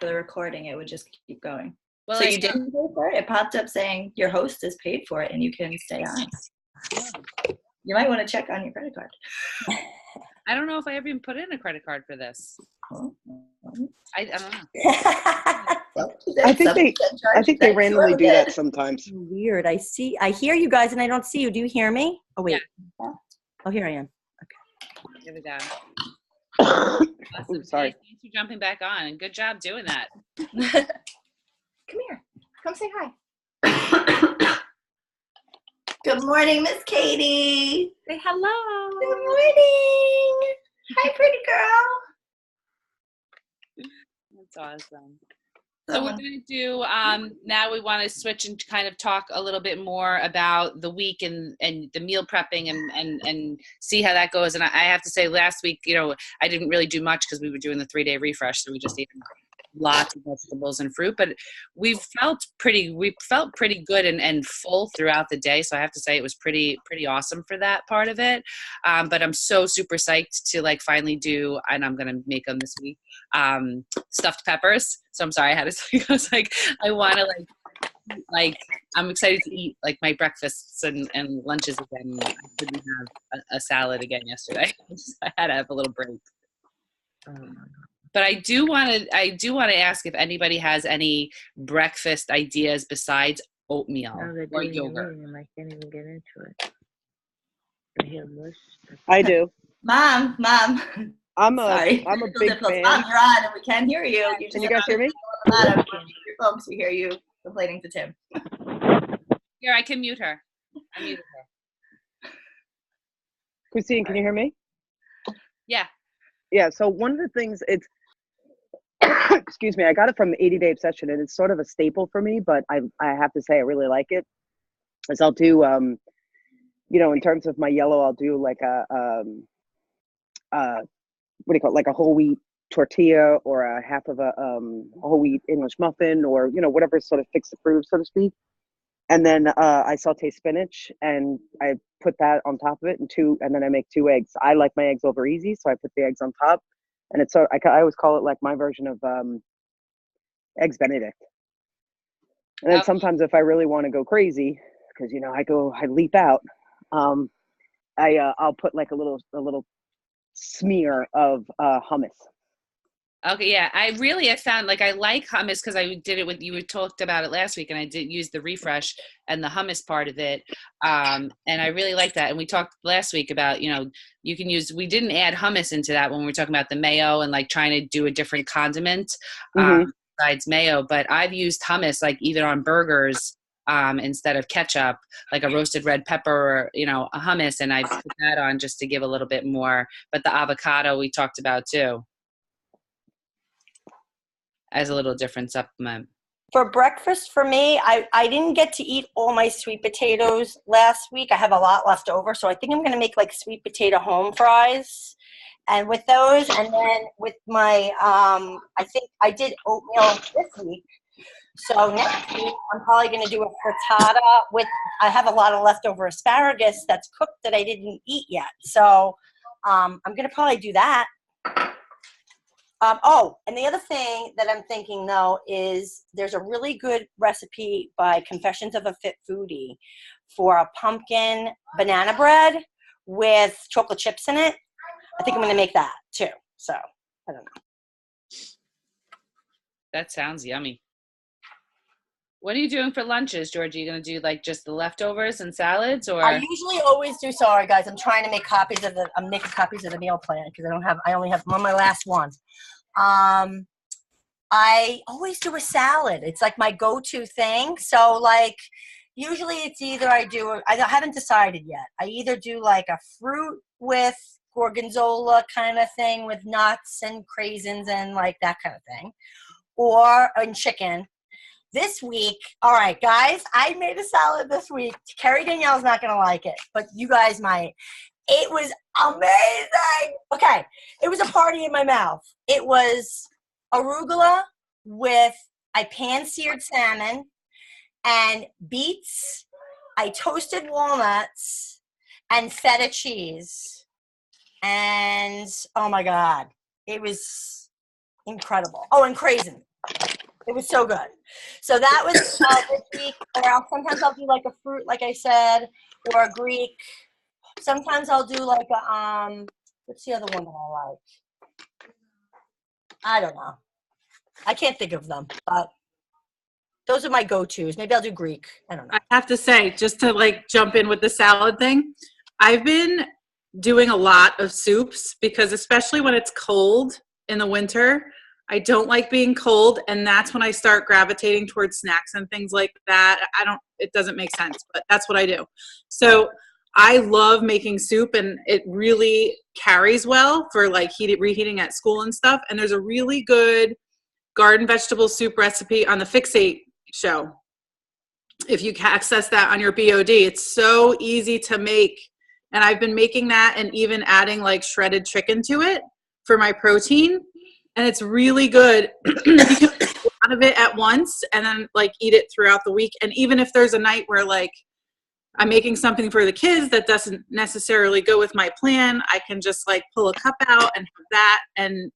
for the recording, it would just keep going. Well, so you didn't pay for it? It popped up saying your host has paid for it and you can stay on. You might want to check on your credit card. I don't know if I ever even put in a credit card for this. Oh. I don't know. I think they randomly do that sometimes. Weird. I hear you guys and I don't see you. Do you hear me? Oh, wait. Yeah. Oh, here I am. Okay. Here we go. Awesome. Ooh, sorry. Thanks for jumping back on, and good job doing that. Come here. Come say hi. Good morning, Miss Katie. Say hello. Good morning. Hi, pretty girl. That's awesome. So we're going to do, now we want to switch and kind of talk a little bit more about the week and the meal prepping and see how that goes. And I have to say last week, I didn't really do much because we were doing the 3-day refresh. So we just ate lots of vegetables and fruit, but we felt pretty good and full throughout the day. So I have to say it was pretty awesome for that part of it. But I'm so super psyched to finally do, and I'm going to make them this week, stuffed peppers. So I'm sorry I had to, I was I want to I'm excited to eat my breakfasts and lunches again. I couldn't have a salad again yesterday. I had to have a little break. But I do want to ask if anybody has any breakfast ideas besides oatmeal or yogurt. I can't even get into it. I do. Mom. I'm Sorry. a big fan. Mom, you're on and we can't hear you. Can you guys hear me? Your folks, we hear you complaining to Tim. Here, I can mute her. I muted her. Christine, can you hear me? Yeah. Yeah, so one of the things, it's, excuse me, I got it from the 80-Day Obsession, and it's sort of a staple for me, but I have to say I really like it, is I'll do, in terms of my yellow, I'll do what do you call it, a whole wheat tortilla or a half of a whole wheat English muffin or, whatever sort of fix the proof, so to speak. And then I saute spinach and I put that on top of it and then I make 2 eggs. I like my eggs over easy, so I put the eggs on top. And it's I always call it my version of eggs Benedict. And then sometimes if I really want to go crazy, because I leap out, I'll put a little smear of hummus. Okay, yeah, I really have found I like hummus because I did it you talked about it last week, and I did use the refresh and the hummus part of it, and I really like that. And we talked last week about you can use. We didn't add hummus into that when we were talking about the mayo and trying to do a different condiment besides mayo. But I've used hummus either on burgers instead of ketchup, a roasted red pepper or a hummus, and I put that on just to give a little bit more. But the avocado we talked about too, as a little different supplement. For breakfast for me, I didn't get to eat all my sweet potatoes last week. I have a lot left over, so I think I'm going to make sweet potato home fries. And with those, and then with my, I think I did oatmeal this week. So next week, I'm probably going to do a frittata I have a lot of leftover asparagus that's cooked that I didn't eat yet. So I'm going to probably do that. And the other thing that I'm thinking, though, is there's a really good recipe by Confessions of a Fit Foodie for a pumpkin banana bread with chocolate chips in it. I think I'm going to make that, too. So, I don't know. That sounds yummy. What are you doing for lunches, Georgie? Are you going to do just the leftovers and salads, or? I usually always do. Sorry, guys. I'm trying to make copies of I'm making copies of the meal plan because I only have I'm on my last one. I always do a salad. It's my go-to thing. So usually it's either I haven't decided yet. I either do a fruit with gorgonzola kind of thing with nuts and craisins and that kind of thing, or chicken. This week, all right, guys, I made a salad this week. Carrie Danielle's not going to like it, but you guys might. It was amazing. Okay, it was a party in my mouth. It was arugula with pan-seared salmon and beets. I toasted walnuts and feta cheese. And, oh, my God, it was incredible. Oh, and craisins. It was so good. So that was this week. Or sometimes I'll do like a fruit, like I said, or a Greek. Sometimes I'll do like a what's the other one that I like? I don't know. I can't think of them, but those are my go-tos. Maybe I'll do Greek. I don't know. I have to say, just to like jump in with the salad thing, I've been doing a lot of soups because especially when it's cold in the winter, I don't like being cold, and that's when I start gravitating towards snacks and things like that. It doesn't make sense, but that's what I do. So I love making soup, and it really carries well for like reheating at school and stuff. And there's a really good garden vegetable soup recipe on the Fixate show. If you can access that on your BOD, it's so easy to make. And I've been making that and even adding like shredded chicken to it for my protein. And it's really good. You can make a lot of it at once and then like eat it throughout the week. And even if there's a night where like I'm making something for the kids that doesn't necessarily go with my plan, I can just like pull a cup out and have that, and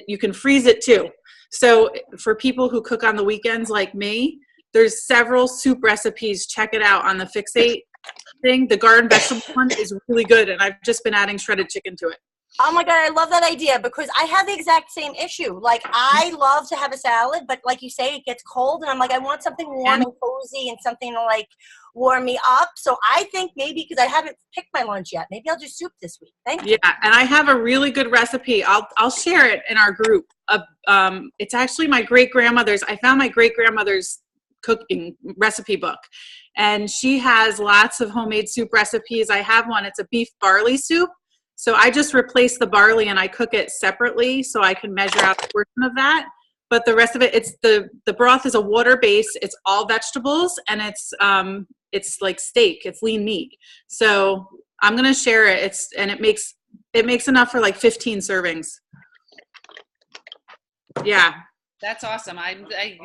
you can freeze it too. So for people who cook on the weekends like me, there's several soup recipes. Check it out on the Fixate thing. The garden vegetable one is really good, and I've just been adding shredded chicken to it. Oh my God, I love that idea because I have the exact same issue. Like, I love to have a salad, but like you say, it gets cold, and I'm like, I want something warm and cozy and something to like warm me up. So I think maybe because I haven't picked my lunch yet, maybe I'll do soup this week. Thank you. Yeah, and I have a really good recipe. I'll share it in our group. It's actually my great-grandmother's. I found my great-grandmother's cooking recipe book, and she has lots of homemade soup recipes. I have one. It's a beef barley soup. So I just replace the barley and I cook it separately so I can measure out a portion of that. But the rest of it, it's the broth is a water base. It's all vegetables, and it's like steak. It's lean meat. So I'm gonna share it. It makes enough for like 15 servings. Yeah. That's awesome.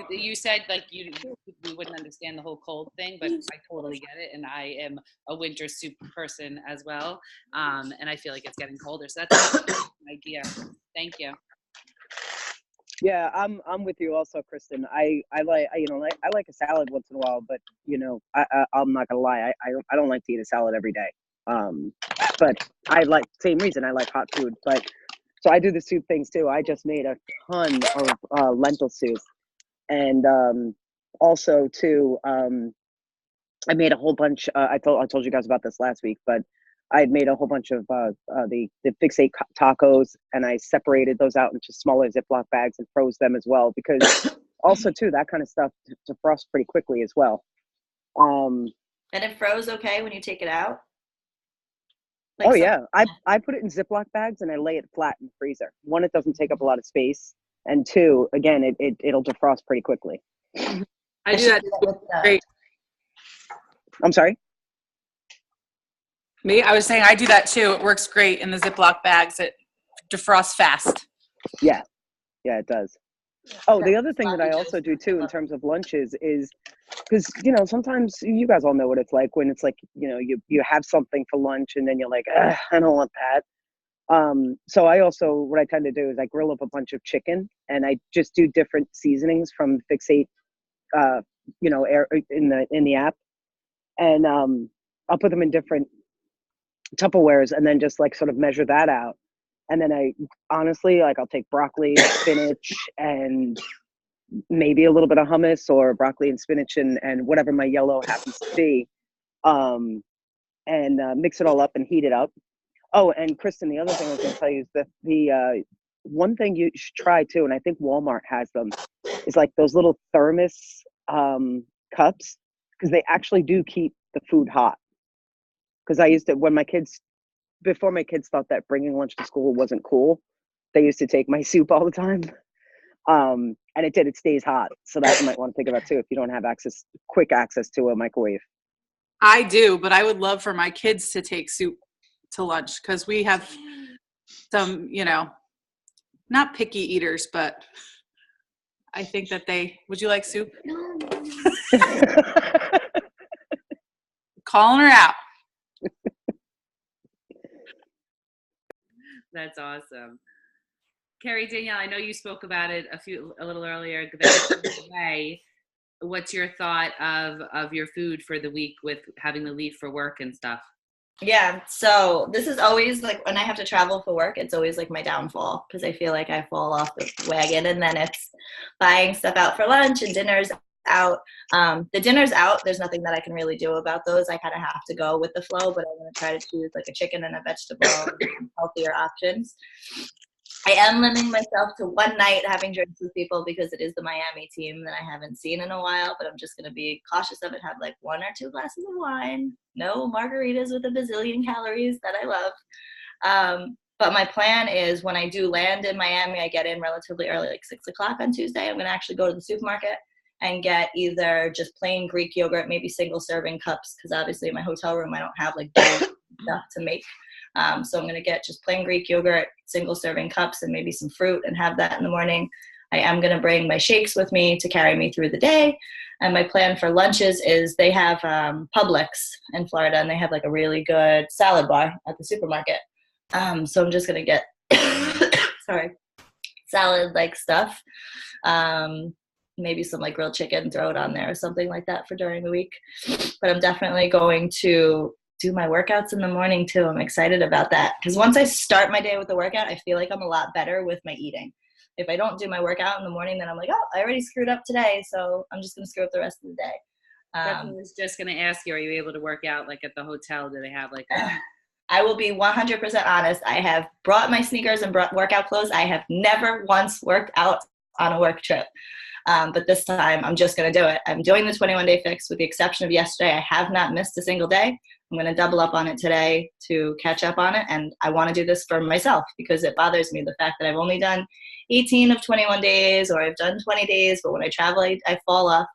You said like you wouldn't understand the whole cold thing, but I totally get it. And I am a winter soup person as well. And I feel like it's getting colder. So that's an idea. Thank you. Yeah, I'm with you also, Kristen. I like I like a salad once in a while, but I'm not gonna lie, I don't like to eat a salad every day. But I like, same reason, I like hot food. But so I do the soup things too. I just made a ton of lentil soup, and also too, I made a whole bunch. I told you guys about this last week, but I had made a whole bunch of the Fixate tacos, and I separated those out into smaller Ziploc bags and froze them as well, because also too, that kind of stuff defrosts pretty quickly as well. And it froze okay when you take it out? Like oh yeah, I put it in Ziploc bags and I lay it flat in the freezer. One, it doesn't take up a lot of space, and two, again, it'll defrost pretty quickly. I do that. Great. I'm sorry? Me? I was saying I do that too. It works great in the Ziploc bags. It defrosts fast. Yeah, it does. Oh, the other thing that I also do too in terms of lunches is, because sometimes you guys all know what it's like when it's like you have something for lunch and then you're like, I don't want that. So I also, what I tend to do is I grill up a bunch of chicken and I just do different seasonings from Fixate, in the app, and I'll put them in different Tupperwares and then just like sort of measure that out. And then I honestly, like, I'll take broccoli, spinach, and maybe a little bit of hummus, or broccoli and spinach and whatever my yellow happens to be, and mix it all up and heat it up. Oh, and Kristen, the other thing I was going to tell you is that the one thing you should try too, and I think Walmart has them, is like those little thermos cups, because they actually do keep the food hot. Because I used to, before my kids thought that bringing lunch to school wasn't cool, they used to take my soup all the time. And it stays hot. So that you might want to think about too, if you don't have quick access to a microwave. I do, but I would love for my kids to take soup to lunch, because we have some, not picky eaters, but I think that would you like soup? Calling her out. That's awesome. Carrie Danielle, I know you spoke about it a little earlier. That way, what's your thought of your food for the week with having to leave for work and stuff? Yeah, so this is always like when I have to travel for work, it's always like my downfall because I feel like I fall off the wagon, and then it's buying stuff out for lunch and dinners out. The dinners out, there's nothing that I can really do about those. I kind of have to go with the flow, but I'm going to try to choose like a chicken and a vegetable, healthier options. I am limiting myself to one night having drinks with people because it is the Miami team that I haven't seen in a while, but I'm just going to be cautious of it, have like 1 or 2 glasses of wine, no margaritas with a bazillion calories that I love. But my plan is when I do land in Miami, I get in relatively early, like 6 o'clock on Tuesday. I'm going to actually go to the supermarket and get either just plain Greek yogurt, maybe single serving cups, because obviously in my hotel room I don't have like stuff to make. So I'm going to get just plain Greek yogurt, single serving cups, and maybe some fruit and have that in the morning. I am going to bring my shakes with me to carry me through the day. And my plan for lunches is they have Publix in Florida, and they have like a really good salad bar at the supermarket. So I'm just going to get, salad-like stuff. Maybe some like grilled chicken, throw it on there or something like that for during the week. But I'm definitely going to do my workouts in the morning too. I'm excited about that because once I start my day with the workout, I feel like I'm a lot better with my eating. If I don't do my workout in the morning, then I'm like, oh, I already screwed up today, so I'm just going to screw up the rest of the day. I was just going to ask you, are you able to work out like at the hotel? Do they have like I will be 100% honest. I have brought my sneakers and brought workout clothes. I have never once worked out on a work trip. But this time I'm just going to do it. I'm doing the 21-day fix with the exception of yesterday. I have not missed a single day. I'm going to double up on it today to catch up on it. And I want to do this for myself because it bothers me, the fact that I've only done 18 of 21 days or I've done 20 days. But when I travel, I fall off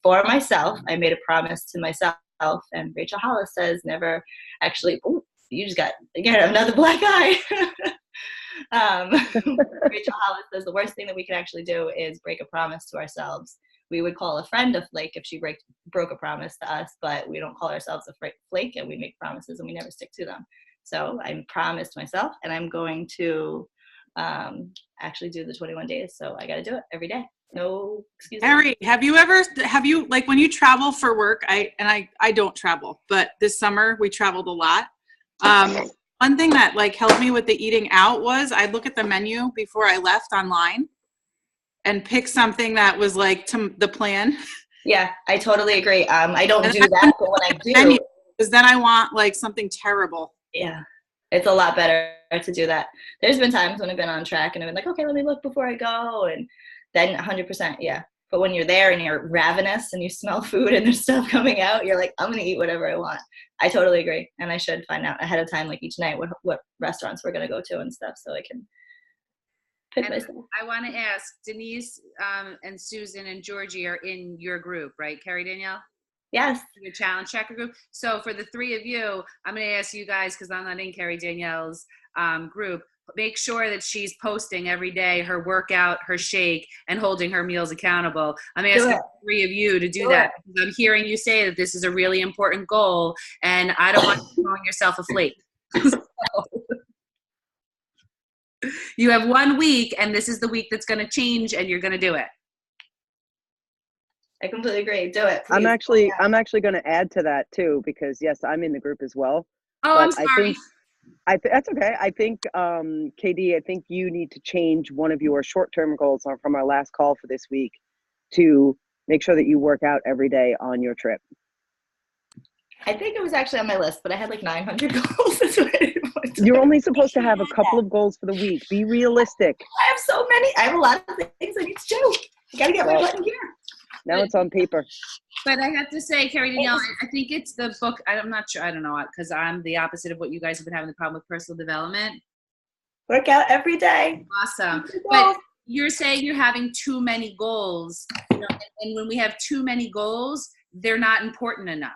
for myself. I made a promise to myself. And Rachel Hollis says never actually, oh, you just got, again, another black eye. Rachel Hollis says the worst thing that we can actually do is break a promise to ourselves. We would call a friend a flake if she broke a promise to us, but we don't call ourselves a flake, and we make promises and we never stick to them. So I promised myself, and I'm going to actually do the 21 days. So I got to do it every day. No excuses. Harry, have you like when you travel for work? I don't travel, but this summer we traveled a lot. One thing that like helped me with the eating out was I'd look at the menu before I left online and pick something that was like to the plan. Yeah, I totally agree. I don't do that, but when I do, because then I want like something terrible. Yeah, it's a lot better to do that. There's been times when I've been on track and I've been like, okay, let me look before I go, and then 100%, yeah. But when you're there and you're ravenous and you smell food and there's stuff coming out, you're like, I'm going to eat whatever I want. I totally agree. And I should find out ahead of time, like each night, what restaurants we're going to go to and stuff so I can pick myself. I want to ask, Denise and Susan and Georgie are in your group, right? Carrie Danielle? Yes. Your challenge checker group. So for the three of you, I'm going to ask you guys, because I'm not in Carrie Danielle's group, make sure that she's posting every day her workout, her shake, and holding her meals accountable. I'm asking the three of you to do that because I'm hearing you say that this is a really important goal, and I don't want you calling yourself a flake. You have 1 week, and this is the week that's going to change, and you're going to do it. I completely agree. Do it. Please. I'm actually going to add to that too, because yes, I'm in the group as well. Oh, I'm sorry. That's okay. I think, KD, I think you need to change one of your short-term goals from our last call for this week to make sure that you work out every day on your trip. I think it was actually on my list, but I had like 900 goals. You're only supposed to have a couple of goals for the week. Be realistic. I have so many. I have a lot of things I need to do. I got to get my butt in gear. Now it's on paper. But I have to say, Carrie Danielle, I think it's the book. I'm not sure. I don't know, because I'm the opposite of what you guys have been having the problem with personal development. Work out every day. Awesome. But you're saying you're having too many goals. And when we have too many goals, they're not important enough.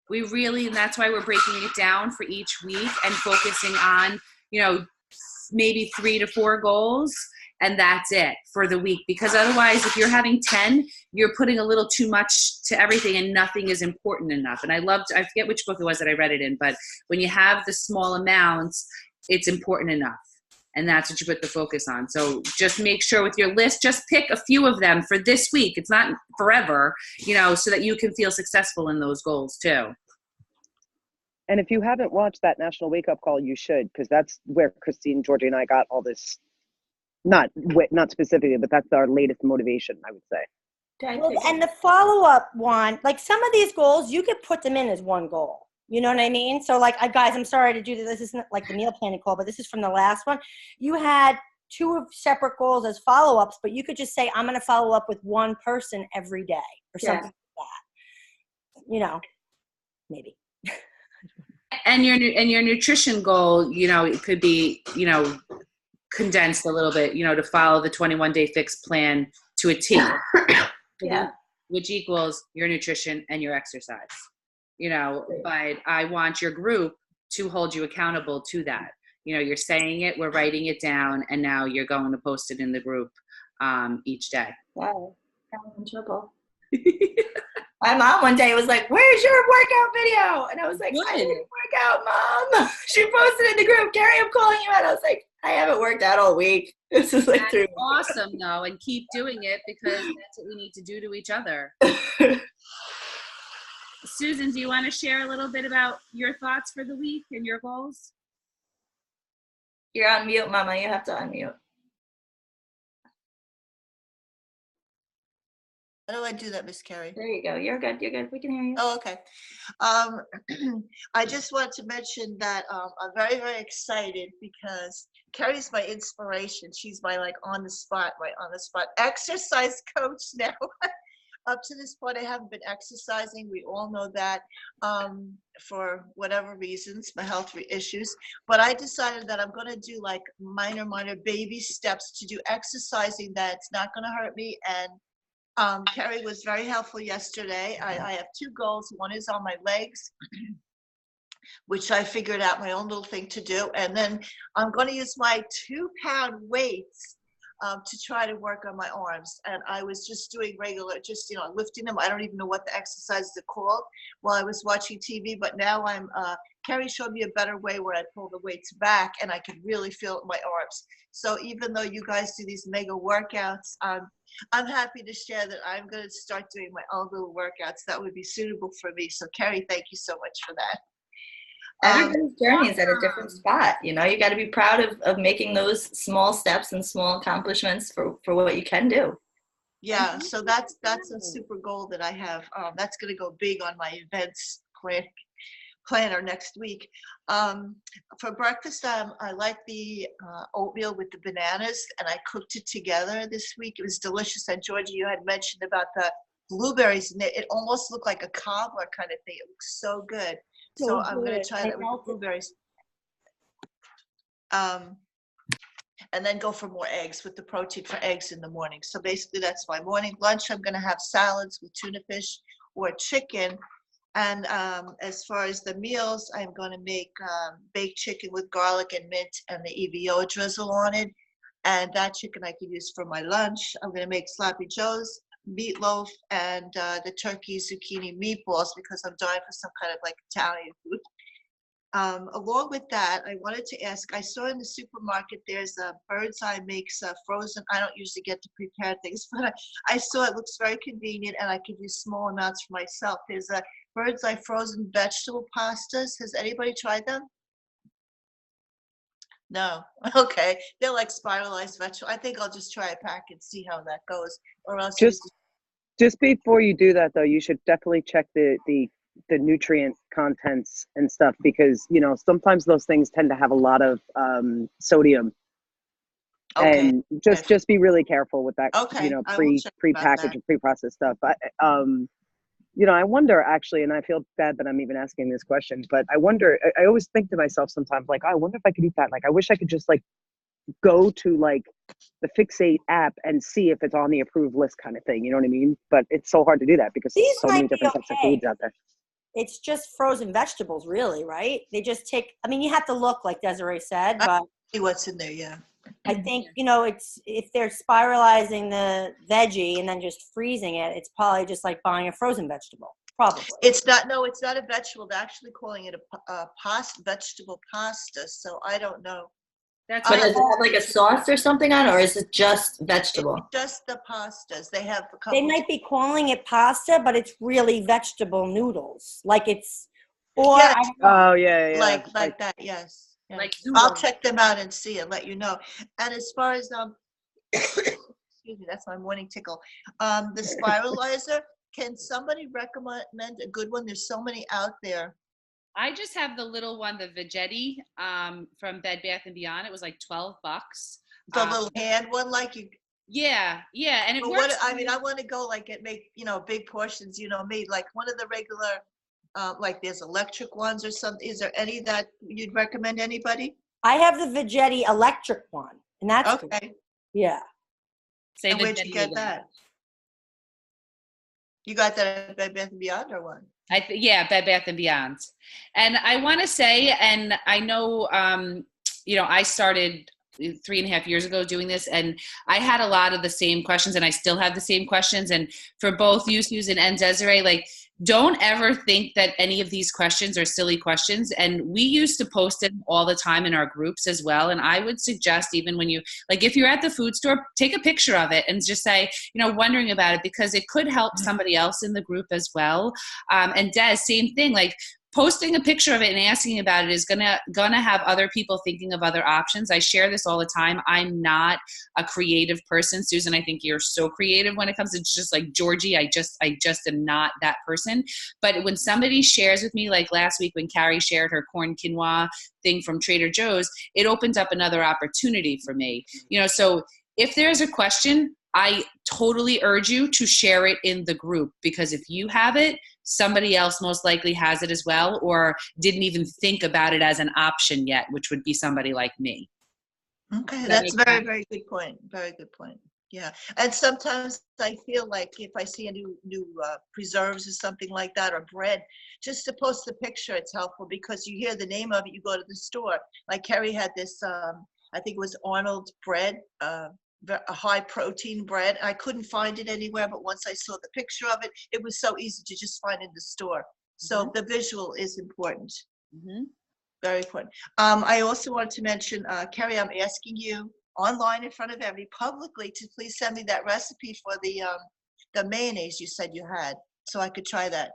We really, and that's why we're breaking it down for each week and focusing on, maybe 3 to 4 goals. And that's it for the week. Because otherwise, if you're having 10, you're putting a little too much to everything and nothing is important enough. And I forget which book it was that I read it in, but when you have the small amounts, it's important enough. and that's what you put the focus on. So just make sure with your list, just pick a few of them for this week. It's not forever, so that you can feel successful in those goals too. And if you haven't watched that National Wake Up Call, you should, because that's where Christine, Georgie, and I got all this. Not specifically, but that's our latest motivation, I would say. Well, and the follow-up one, like some of these goals, you could put them in as one goal. You know what I mean? So like, guys, I'm sorry to do this. This isn't like the meal planning call, but this is from the last one. You had 2 separate goals as follow-ups, but you could just say, I'm going to follow up with one person every day or something like that. Maybe. And your nutrition goal, it could be, condensed a little bit, to follow the 21-day fix plan to a T. Yeah. Which equals your nutrition and your exercise. But I want your group to hold you accountable to that. You're saying it, we're writing it down, and now you're going to post it in the group each day. Wow. I'm in trouble. My mom one day was like, "Where's your workout video?" And I was like, "I didn't work out, Mom." She posted in the group, "Carrie, I'm calling you out." I was like, "I haven't worked out all week." This is like That's 3 awesome, though, and keep doing it because that's what we need to do to each other. Susan, do you want to share a little bit about your thoughts for the week and your goals? You're on mute, Mama. You have to unmute. How do I do that, Miss Carrie? There you go. You're good. You're good. We can hear you. Oh, okay. I just want to mention that I'm very, very excited because Carrie's my inspiration. She's my on the spot exercise coach now. Up to this point, I haven't been exercising. We all know that for whatever reasons, my health issues. But I decided that I'm going to do minor baby steps to do exercising that's not going to hurt me. And Carrie was very helpful yesterday. I have 2 goals. One is on my legs, which I figured out my own little thing to do. And then I'm going to use my 2-pound weights to try to work on my arms. And I was just doing regular, lifting them. I don't even know what the exercises are called while I was watching TV, but now Carrie showed me a better way where I pull the weights back and I could really feel it in my arms. So even though you guys do these mega workouts, I'm happy to share that I'm going to start doing my own little workouts that would be suitable for me. So Carrie, thank you so much for that. Everybody's journey is at a different spot. You got to be proud of making those small steps and small accomplishments for what you can do. Yeah, so that's a super goal that I have. That's going to go big on my events planner next week. For breakfast, I like the oatmeal with the bananas, and I cooked it together this week. It was delicious. And Georgie, you had mentioned about the blueberries, and it almost looked like a cobbler kind of thing. It looks so good. So I'm going to try that with the blueberries. And then go for more eggs with the protein for eggs in the morning. So basically that's my morning. Lunch, I'm going to have salads with tuna fish or chicken. And as far as the meals, I'm going to make baked chicken with garlic and mint and the EVO drizzle on it. And that chicken I could use for my lunch. I'm going to make sloppy joes, meatloaf, and the turkey zucchini meatballs because I'm dying for some kind of Italian food. Along with that, I wanted to ask, I saw in the supermarket there's a Birds Eye makes frozen. I don't usually get to prepare things, but I saw it looks very convenient and I could use small amounts for myself. There's a Birds Eye frozen vegetable pastas. Has anybody tried them? No. Okay. They're like spiralized vegetable. I think I'll just try a pack and see how that goes. Or else just before you do that, though, you should definitely check the nutrient contents and stuff because sometimes those things tend to have a lot of sodium. Okay. And just be really careful with that. Okay. Pre-packaged and pre-processed stuff. I wonder actually, and I feel bad that I'm even asking this question, but I wonder. I always think to myself sometimes, I wonder if I could eat that. I wish I could just go to the Fixate app and see if it's on the approved list kind of thing. You know what I mean? But it's so hard to do that because there's so many different types of foods out there. It's just frozen vegetables, really, right? They just take, you have to look like Desiree said, but see what's in there, yeah. I think, it's if they're spiralizing the veggie and then just freezing it, it's probably just like buying a frozen vegetable. Probably. It's not a vegetable. They're actually calling it a vegetable pasta. So I don't know. That's But what does it have like a sauce or something on, or is it just vegetable? It's just the pastas. They have a couple. They might be calling it pasta, but it's really vegetable noodles. Like it's, or Yes. I don't know. Oh yeah, yeah. like that, yes. Yeah. like I'll noodles. check them out and see and let you know. And as far as excuse me, that's my morning tickle. The spiralizer, can somebody recommend a good one? There's so many out there. I just have the little one, the Vegetti, from Bed Bath and Beyond. It was like $12. The little hand one, like you. Yeah, and it But works. I mean, I want to go like make big portions. Me like one of the regular, like there's electric ones or something. Is there any that you'd recommend anybody? I have the Vegetti electric one, and that's good. Okay. Yeah. Say And where'd you Vegetti get again. that? You got that at Bed Bath and Beyond or what? Yeah, Bed Bath and Beyond. And I want to say, and I know, I started 3.5 years ago doing this, and I had a lot of the same questions, and I still have the same questions. And for both you, Susan, and Desiree, like, don't ever think that any of these questions are silly questions. And we used to post it all the time in our groups as well. And I would suggest, even when you, like, if you're at the food store, take a picture of it and just say, wondering about it, because it could help somebody else in the group as well. And Des, same thing, like, posting a picture of it and asking about it is gonna have other people thinking of other options. I share this all the time. I'm not a creative person. Susan, I think you're so creative when it comes to just like Georgie. I just am not that person. But when somebody shares with me, like last week when Carrie shared her corn quinoa thing from Trader Joe's, it opens up another opportunity for me. So if there's a question, I totally urge you to share it in the group, because if you have it, somebody else most likely has it as well, or didn't even think about it as an option yet, which would be somebody like me. Okay, that's very, very good point. Very good point. Yeah, and sometimes I feel like if I see a new preserves or something like that, or bread, just to post the picture, it's helpful, because you hear the name of it, you go to the store. Like Carrie had this, I think it was Arnold bread, a high protein bread. I couldn't find it anywhere, but once I saw the picture of it, it was so easy to just find in the store. So the visual is important. Very important. I also want to mention, Carrie, I'm asking you online in front of everybody publicly to please send me that recipe for the mayonnaise you said you had, so I could try that.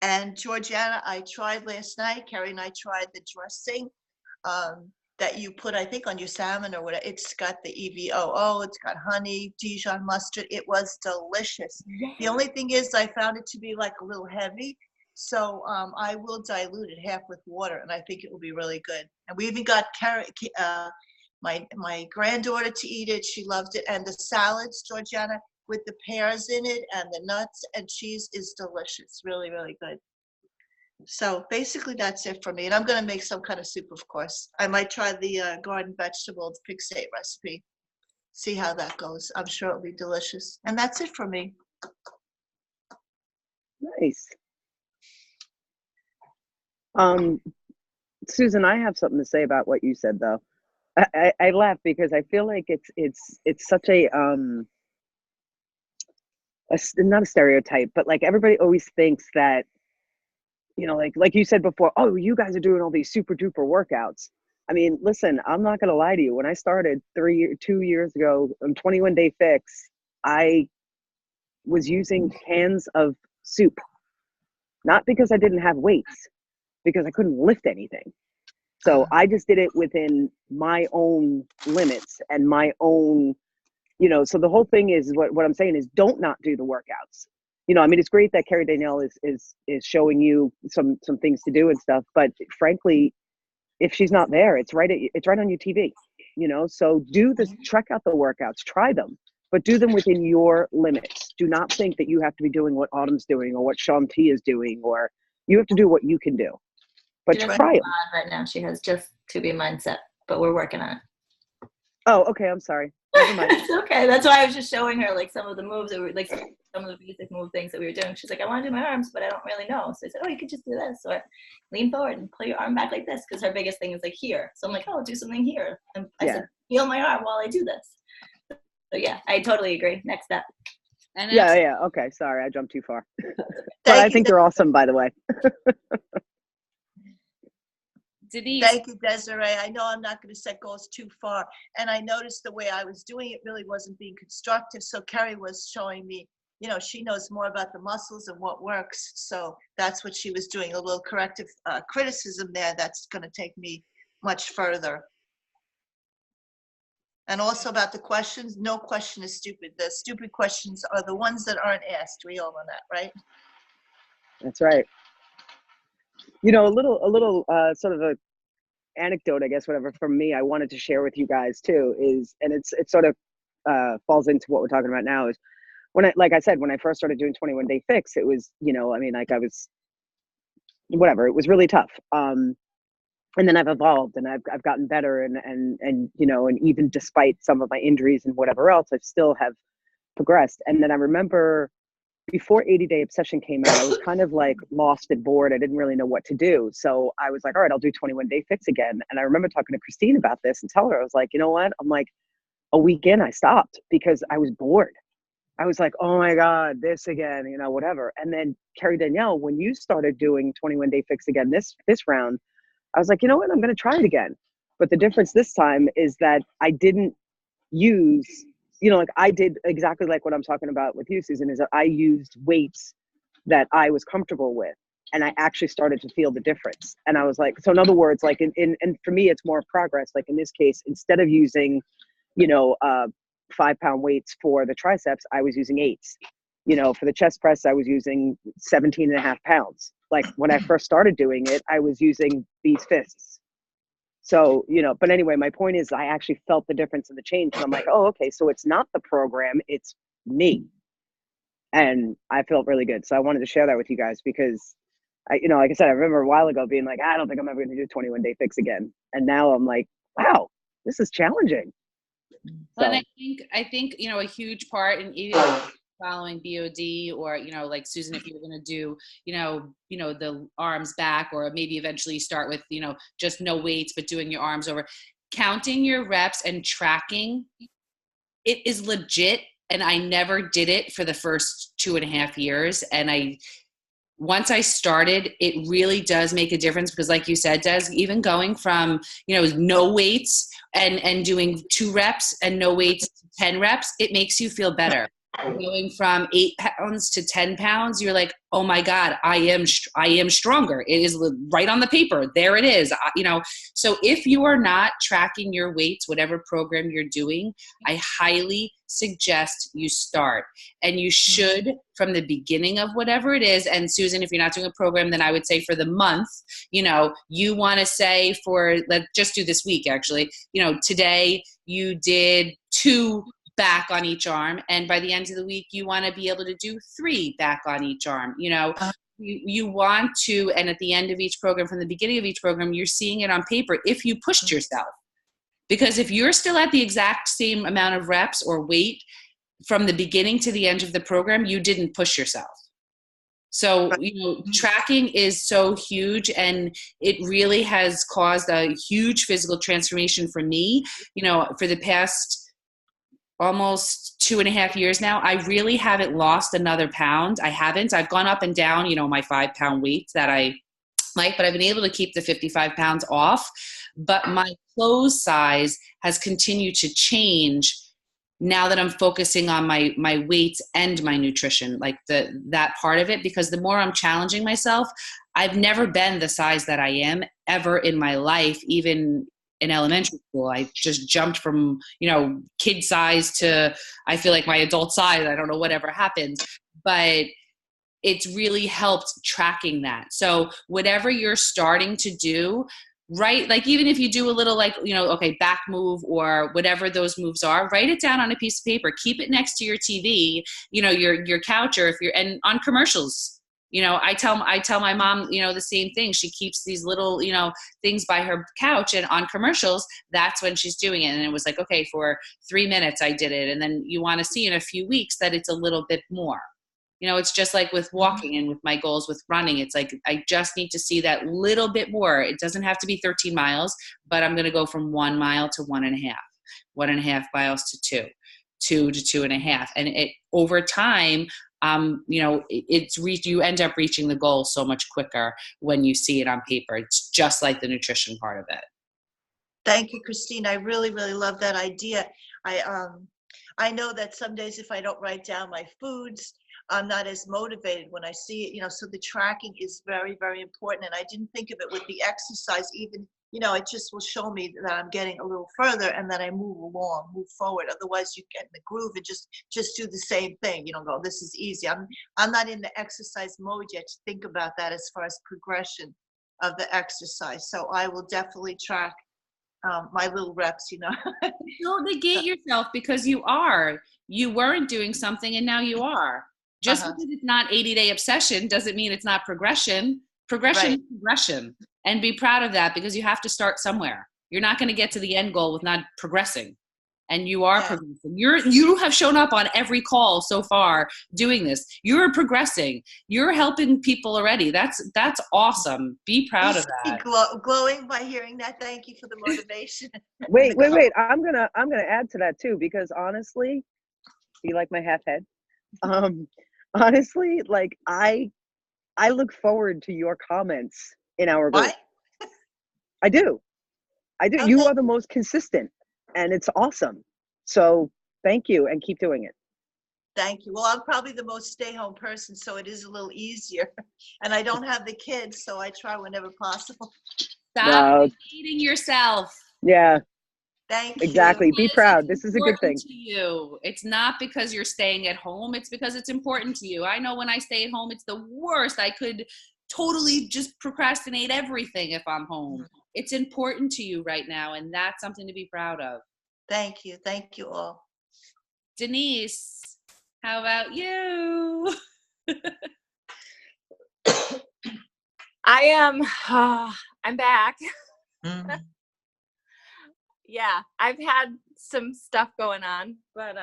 And Georgiana, I tried last night. Carrie and I tried the dressing that you put, I think, on your salmon or whatever. It's got the EVOO, it's got honey, Dijon mustard. It was delicious. Yeah. The only thing is I found it to be like a little heavy. So I will dilute it half with water, and I think it will be really good. And we even got my granddaughter to eat it. She loved it. And the salads, Georgiana, with the pears in it and the nuts and cheese is delicious. Really, really good. So basically that's it for me. And I'm going to make some kind of soup, of course. I might try the garden vegetable fixate recipe. See how that goes. I'm sure it'll be delicious. And that's it for me. Nice. Susan, I have something to say about what you said, though. I laugh because I feel like it's such a not a stereotype, but like everybody always thinks that, like you said before, oh, you guys are doing all these super duper workouts. I mean, listen, I'm not going to lie to you. When I started 2 years ago on 21 Day Fix, I was using cans of soup, not because I didn't have weights, because I couldn't lift anything. So I just did it within my own limits and my own, so the whole thing is what I'm saying is don't not do the workouts. I mean, it's great that Carrie Danielle is showing you some things to do and stuff, but frankly, if she's not there, it's right on your TV, so do this, check out the workouts, try them, but do them within your limits. Do not think that you have to be doing what Autumn's doing or what Shanti is doing, or you have to do what you can do, but try them. Right now, she has just to be mindset, but we're working on it. Oh, okay. I'm sorry. Never mind. It's okay. That's why I was just showing her like some of the moves that were like some of the basic move things that we were doing. She's like, I want to do my arms, but I don't really know. So I said, oh, you could just do this, or lean forward and pull your arm back like this, because her biggest thing is like here. So I'm like, oh, I'll do something here. And I said, feel my arm while I do this. So yeah, I totally agree. Next step. And yeah. Okay. Sorry, I jumped too far. But I think they're awesome, by the way. Denise. Thank you, Desiree. I know I'm not going to set goals too far. And I noticed the way I was doing it really wasn't being constructive. So Carrie was showing me, she knows more about the muscles and what works. So that's what she was doing, a little corrective criticism there. That's going to take me much further. And also about the questions, no question is stupid. The stupid questions are the ones that aren't asked. We all know that, right? That's right. A little sort of a anecdote, I guess, whatever, from me, I wanted to share with you guys too is, and it sort of falls into what we're talking about now, is like I said, when I first started doing 21 Day Fix, it was, I was, whatever, it was really tough. And then I've evolved and I've gotten better and even despite some of my injuries and whatever else, I still have progressed. And then I remember before 80 Day Obsession came out, I was kind of like lost and bored. I didn't really know what to do. So I was like, all right, I'll do 21 Day Fix again. And I remember talking to Christine about this and tell her, I was like, you know what? I'm like, a week in, I stopped because I was bored. I was like, oh my God, this again, whatever. And then Carrie Danielle, when you started doing 21 Day Fix again, this round, I was like, you know what? I'm going to try it again. But the difference this time is that I didn't use, I did exactly like what I'm talking about with you, Susan, is that I used weights that I was comfortable with. And I actually started to feel the difference. And I was like, so in other words, like and for me, it's more progress. Like in this case, instead of using, 5-pound weights for the triceps, I was using 8s. For the chest press, I was using 17.5 pounds. Like when I first started doing it, I was using these fists. So, but anyway, my point is I actually felt the difference in the change. And I'm like, oh, okay, so it's not the program, it's me. And I felt really good. So I wanted to share that with you guys because like I said, I remember a while ago being like, I don't think I'm ever going to do 21 Day Fix again. And now I'm like, wow, this is challenging. Well, and I think, a huge part in even following BOD or, like Susan, if you were going to do, the arms back, or maybe eventually start with, just no weights, but doing your arms over, counting your reps and tracking, it is legit. And I never did it for the first 2.5 years. And once I started, it really does make a difference because like you said, Des, even going from, no weights and doing 2 reps and no weights, 10 reps, it makes you feel better. Going from 8 pounds to 10 pounds, you're like, oh my God, I am stronger. It is right on the paper. There it is. So if you are not tracking your weights, whatever program you're doing, I highly suggest you start. And you should from the beginning of whatever it is. And Susan, if you're not doing a program, then I would say for the month, you want to say let's just do this week, actually, today you did 2 back on each arm, and by the end of the week you want to be able to do 3 back on each arm. You want to, and at the end of each program, from the beginning of each program, you're seeing it on paper if you pushed yourself. Because if you're still at the exact same amount of reps or weight from the beginning to the end of the program, you didn't push yourself. So, tracking is so huge, and it really has caused a huge physical transformation for me. For the past almost 2.5 years now, I really haven't lost another pound. I haven't. I've gone up and down, my 5-pound weights that I like, but I've been able to keep the 55 pounds off. But my clothes size has continued to change now that I'm focusing on my weights and my nutrition, like that part of it, because the more I'm challenging myself, I've never been the size that I am ever in my life, even in elementary school. I just jumped from, kid size to, I feel like my adult size. I don't know whatever happened, but it's really helped tracking that. So whatever you're starting to do, right? Like even if you do a little back move or whatever those moves are, write it down on a piece of paper, keep it next to your TV, your couch, or if you're, and on commercials, I tell my mom, the same thing. She keeps these little, things by her couch, and on commercials, that's when she's doing it. And it was like, okay, for 3 minutes I did it. And then you want to see in a few weeks that it's a little bit more. It's just like with walking and with my goals with running. It's like, I just need to see that little bit more. It doesn't have to be 13 miles, but I'm going to go from 1 mile to 1.5, 1.5 miles to 2 to 2.5. And over time, you end up reaching the goal so much quicker when you see it on paper. It's just like the nutrition part of it. Thank you, Christine. I really, really love that idea. I know that some days if I don't write down my foods, I'm not as motivated when I see it, so the tracking is very, very important. And I didn't think of it with the exercise even, it just will show me that I'm getting a little further and that I move forward. Otherwise you get in the groove and just do the same thing. You don't go, this is easy. I'm not in the exercise mode yet to think about that as far as progression of the exercise. So I will definitely track my little reps, Don't negate yourself because you weren't doing something and now you are. Just because it's not 80-day obsession doesn't mean it's not progression. Progression is progression. And be proud of that because you have to start somewhere. You're not going to get to the end goal with not progressing. And you are progressing. You have shown up on every call so far doing this. You're progressing. You're helping people already. That's awesome. Be proud of that. Glowing by hearing that. Thank you for the motivation. Wait. I'm gonna add to that too, because honestly, you like my half head? Honestly, like I look forward to your comments in our group. What? I do. Okay. You are the most consistent. And it's awesome. So thank you and keep doing it. Thank you. Well, I'm probably the most stay-home person, so it is a little easier. And I don't have the kids, so I try whenever possible. Stop hating yourself. Yeah. Thank you. Exactly. Be proud. This is a good thing. To you. It's not because you're staying at home. It's because it's important to you. I know when I stay at home, it's the worst. I could totally just procrastinate everything if I'm home. It's important to you right now, and that's something to be proud of. Thank you. Thank you all. Denise, how about you? I'm back. Yeah, I've had some stuff going on, but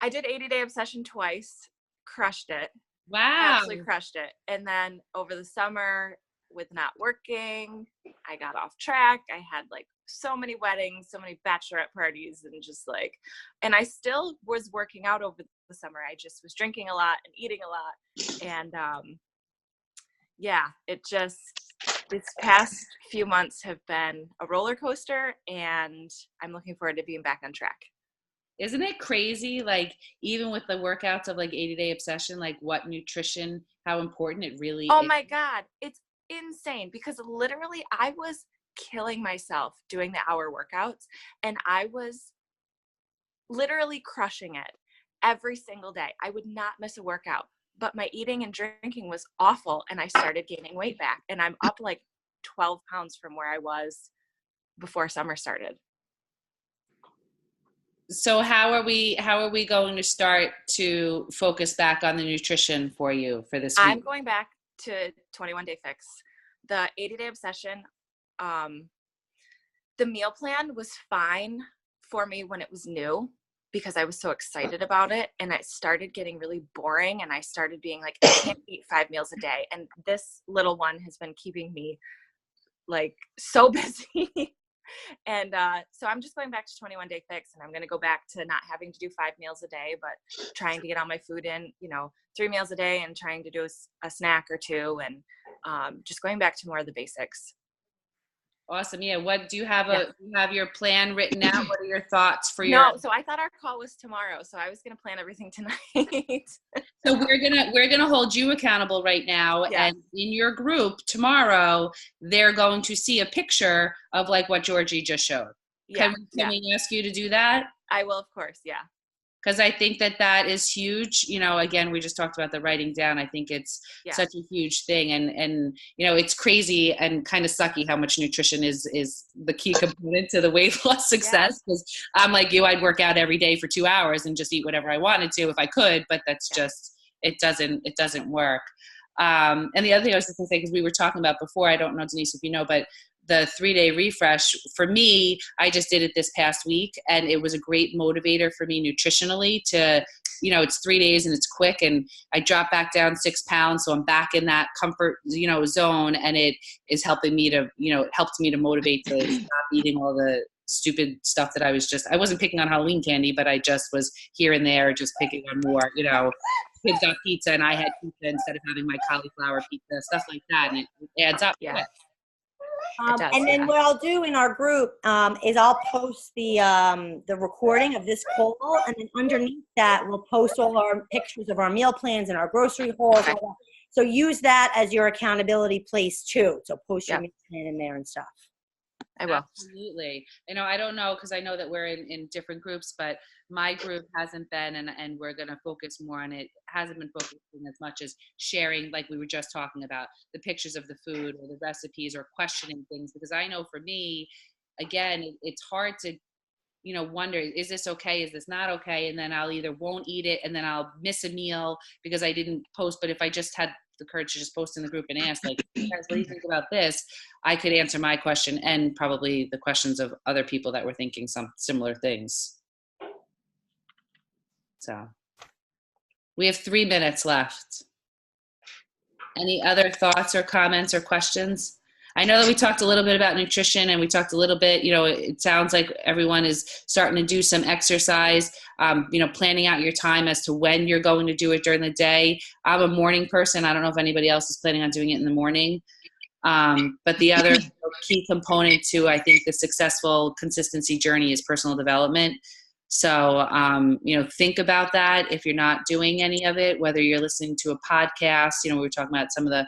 I did 80-day obsession twice, crushed it. Wow. Absolutely crushed it. And then over the summer, with not working, I got off track. I had like so many weddings, so many bachelorette parties, and and I still was working out over the summer. I just was drinking a lot and eating a lot. And this past few months have been a roller coaster, and I'm looking forward to being back on track. Isn't it crazy? Like, even with the workouts of like 80-day obsession, like what nutrition, how important it really is. Oh my God. It's insane because literally I was killing myself doing the hour workouts, and I was literally crushing it every single day. I would not miss a workout, but my eating and drinking was awful, and I started gaining weight back, and I'm up like 12 pounds from where I was before summer started. So how are we going to start to focus back on the nutrition for you for this week? I'm going back to 21 Day Fix. The 80-day obsession, the meal plan was fine for me when it was new because I was so excited about it, and it started getting really boring, and I started being like, I can't eat 5 meals a day, and this little one has been keeping me like so busy. And so I'm just going back to 21 Day Fix, and I'm going to go back to not having to do 5 meals a day, but trying to get all my food in, 3 meals a day, and trying to do a snack or 2, and just going back to more of the basics. Awesome. Yeah. What do you have you have your plan written out? What are your thoughts for your? No. So I thought our call was tomorrow. So I was going to plan everything tonight. So we're gonna hold you accountable right now, and in your group tomorrow, they're going to see a picture of like what Georgie just showed. Can we ask you to do that? I will, of course. Yeah. Because I think that is huge. Again, we just talked about the writing down. I think it's such a huge thing. And it's crazy and kind of sucky how much nutrition is the key component to the weight loss success. Because I'm like you, I'd work out every day for 2 hours and just eat whatever I wanted to if I could, but that's just, it doesn't work. And the other thing I was just going to say, because we were talking about before, I don't know, Denise, if you know, but the 3-day refresh, for me, I just did it this past week, and it was a great motivator for me nutritionally to, it's 3 days and it's quick, and I dropped back down 6 pounds. So I'm back in that comfort, zone, and it is helping me to, helped me to motivate to stop eating all the stupid stuff that I wasn't picking on Halloween candy, but I just was here and there just picking on more, kids got pizza and I had pizza instead of having my cauliflower pizza, stuff like that. And it adds up. Yeah. And then what I'll do in our group is I'll post the recording of this call, and then underneath that we'll post all our pictures of our meal plans and our grocery hauls. All that. So use that as your accountability place too. So post your meal plan in there and stuff. I will. Absolutely. I don't know, because I know that we're in different groups, but my group hasn't been, and we're going to focus more on it, hasn't been focusing as much as sharing, like we were just talking about, the pictures of the food or the recipes or questioning things. Because I know for me, again, it's hard to, wonder, is this okay? Is this not okay? And then I'll either won't eat it, and then I'll miss a meal because I didn't post. But if I just had the courage to just post in the group and ask, like, hey guys, what do you think about this? I could answer my question and probably the questions of other people that were thinking some similar things. So we have 3 minutes left. Any other thoughts or comments or questions? I know that we talked a little bit about nutrition, and we talked a little bit, it sounds like everyone is starting to do some exercise, planning out your time as to when you're going to do it during the day. I'm a morning person. I don't know if anybody else is planning on doing it in the morning. But the other key component to, I think, the successful consistency journey is personal development. So, think about that if you're not doing any of it, whether you're listening to a podcast. We were talking about some of the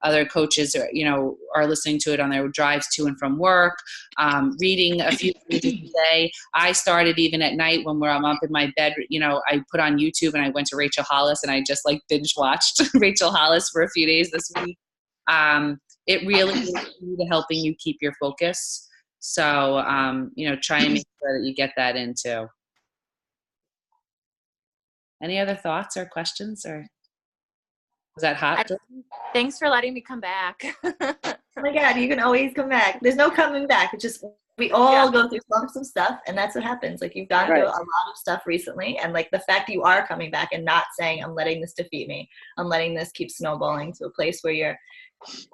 other coaches are listening to it on their drives to and from work, reading a few pages a day. I started even at night when I'm up in my bed, I put on YouTube and I went to Rachel Hollis and I just binge watched Rachel Hollis for a few days this week. It really is key to helping you keep your focus. So, try and make sure that you get that in too. Any other thoughts or questions, or was that hot? Thanks for letting me come back. Oh my God, you can always come back. There's no coming back. It's just, we all go through some stuff, and that's what happens. You've gone through a lot of stuff recently, and the fact you are coming back and not saying, I'm letting this defeat me. I'm letting this keep snowballing to a place where you're,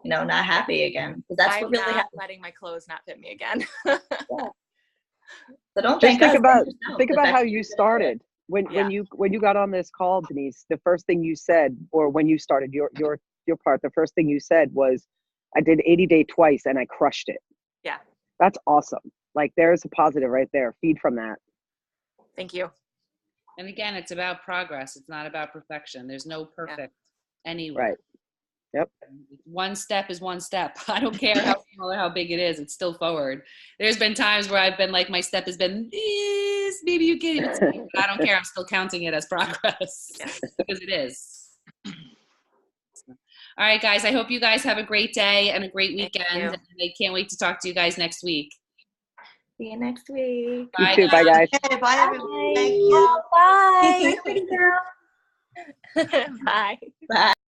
not happy again. Because that's what really happens. Letting my clothes not fit me again. So don't just think about how you yourself. started. When you got on this call, Denise, the first thing you said, or when you started your part, the first thing you said was, I did 80 day twice and I crushed it. Yeah. That's awesome. There's a positive right there. Feed from that. Thank you. And again, it's about progress. It's not about perfection. There's no perfect anywhere. Right. Yep. One step is one step. I don't care how small or how big it is. It's still forward. There's been times where I've been my step has been this. Maybe you get it. But I don't care. I'm still counting it as progress because it is. All right, guys. I hope you guys have a great day and a great weekend. And I can't wait to talk to you guys next week. See you next week. Bye, You too. Bye, guys. Okay, bye, everyone. Thank you. Bye. Bye. Bye.